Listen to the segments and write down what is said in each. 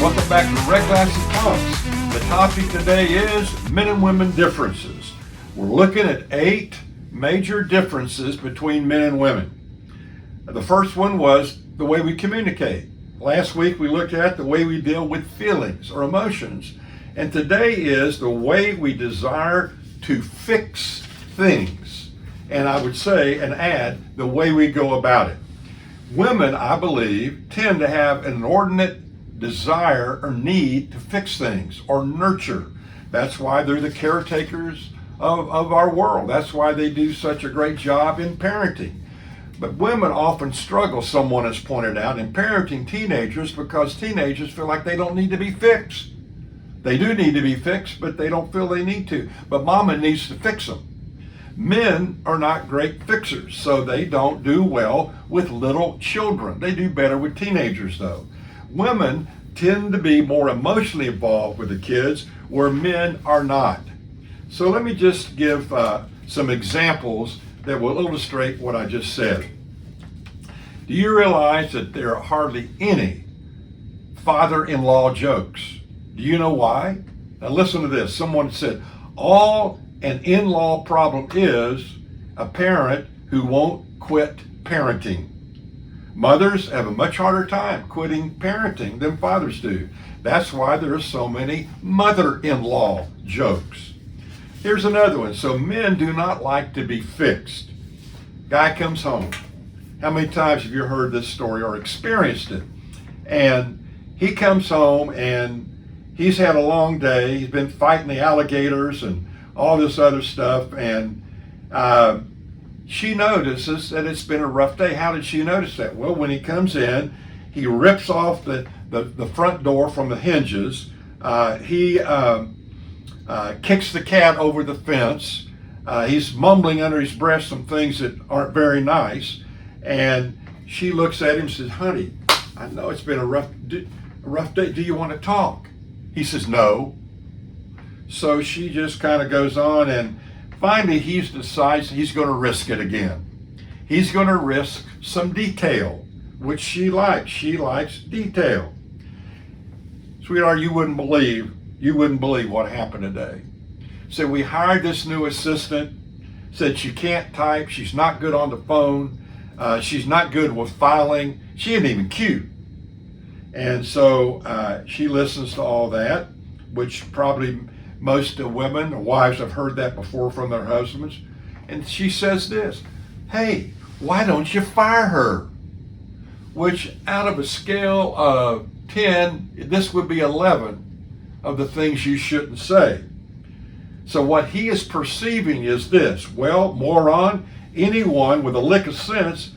Welcome back to Red Glasses Talks. The topic today is men and women differences. We're looking at 8 major differences between men and women. The first one was the way we communicate. Last week we looked at the way we deal with feelings or emotions. And today is the way we desire to fix things. And I would say and add the way we go about it. Women, I believe, tend to have an inordinate desire or need to fix things or nurture. That's why they're the caretakers of our world. That's why they do such a great job in parenting. But women often struggle, someone has pointed out, in parenting teenagers because teenagers feel like they don't need to be fixed. They do need to be fixed, but they don't feel they need to. But mama needs to fix them. Men are not great fixers, so they don't do well with little children. They do better with teenagers, though. Women tend to be more emotionally involved with the kids, where men are not. So let me just give some examples that will illustrate what I just said. Do you realize that there are hardly any father-in-law jokes? Do you know why? Now listen to this. Someone said, all an in-law problem is a parent who won't quit parenting. Mothers have a much harder time quitting parenting than fathers do. That's why there are so many mother-in-law jokes. Here's another one. So men do not like to be fixed. Guy comes home. How many times have you heard this story or experienced it? And he comes home and he's had a long day. He's been fighting the alligators and all this other stuff. And she notices that it's been a rough day. How did she notice that? Well, when he comes in, he rips off the front door from the hinges. He kicks the cat over the fence. He's mumbling under his breath some things that aren't very nice. And she looks at him and says, honey, I know it's been a rough day. Do you want to talk? He says, no. So she just kind of goes on, and finally he decides he's going to risk it again. He's going to risk some detail, which she likes. She likes detail. Sweetheart, you wouldn't believe what happened today. So we hired this new assistant, said she can't type, she's not good on the phone, she's not good with filing, she isn't even cute. And so she listens to all that, which probably most women or wives have heard that before from their husbands. And she says this, hey, why don't you fire her? Which out of a scale of 10, this would be 11 of the things you shouldn't say. So what he is perceiving is this, well, moron, anyone with a lick of sense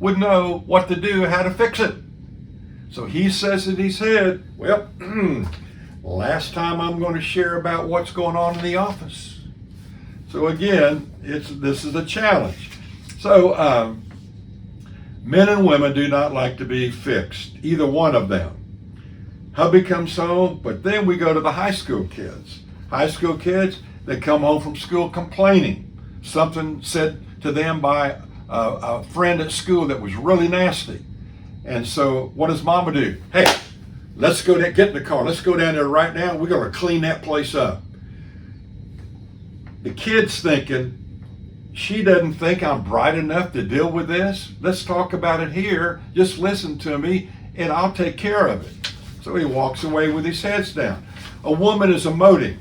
would know what to do, how to fix it. So he says in his head, well, last time I'm going to share about what's going on in the office. So again, this is a challenge. So men and women do not like to be fixed, either one of them. Hubby comes home, but then we go to the high school kids. High school kids, they come home from school complaining. Something said to them by a friend at school that was really nasty. And so what does mama do? Hey, let's go get in the car. Let's go down there right now. We're going to clean that place up. The kid's thinking, she doesn't think I'm bright enough to deal with this. Let's talk about it here. Just listen to me and I'll take care of it. So he walks away with his head down. A woman is emoting.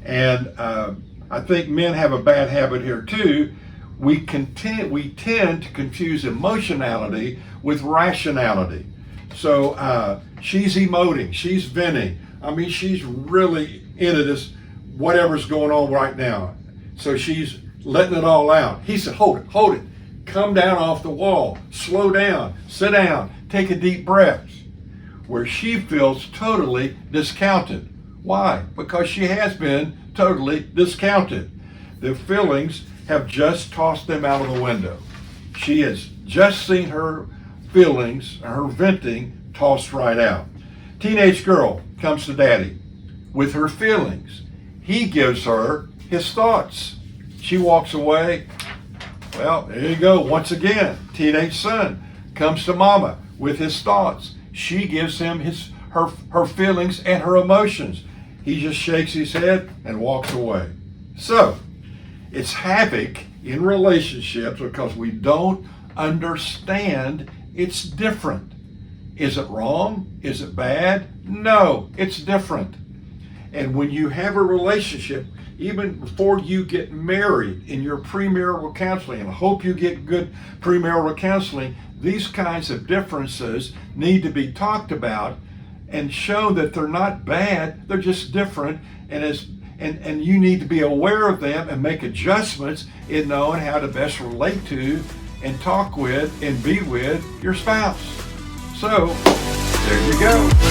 And I think men have a bad habit here too. We tend to confuse emotionality with rationality. So she's emoting, she's venting. I mean, she's really into this, whatever's going on right now. So she's letting it all out. He said, hold it. Come down off the wall, slow down, sit down, take a deep breath. Where she feels totally discounted. Why? Because she has been totally discounted. The feelings have just tossed them out of the window. She has just seen her feelings, her venting, tossed right out. Teenage girl comes to daddy with her feelings. He gives her his thoughts. She walks away. Well, there you go. Once again, teenage son comes to mama with his thoughts. She gives him her feelings and her emotions. He just shakes his head and walks away. So, it's havoc in relationships because we don't understand it's different. Is it wrong? Is it bad? No, it's different. And when you have a relationship, even before you get married in your premarital counseling, and I hope you get good premarital counseling, these kinds of differences need to be talked about and shown that they're not bad, they're just different, and you need to be aware of them and make adjustments in knowing how to best relate to and talk with and be with your spouse. So, there you go.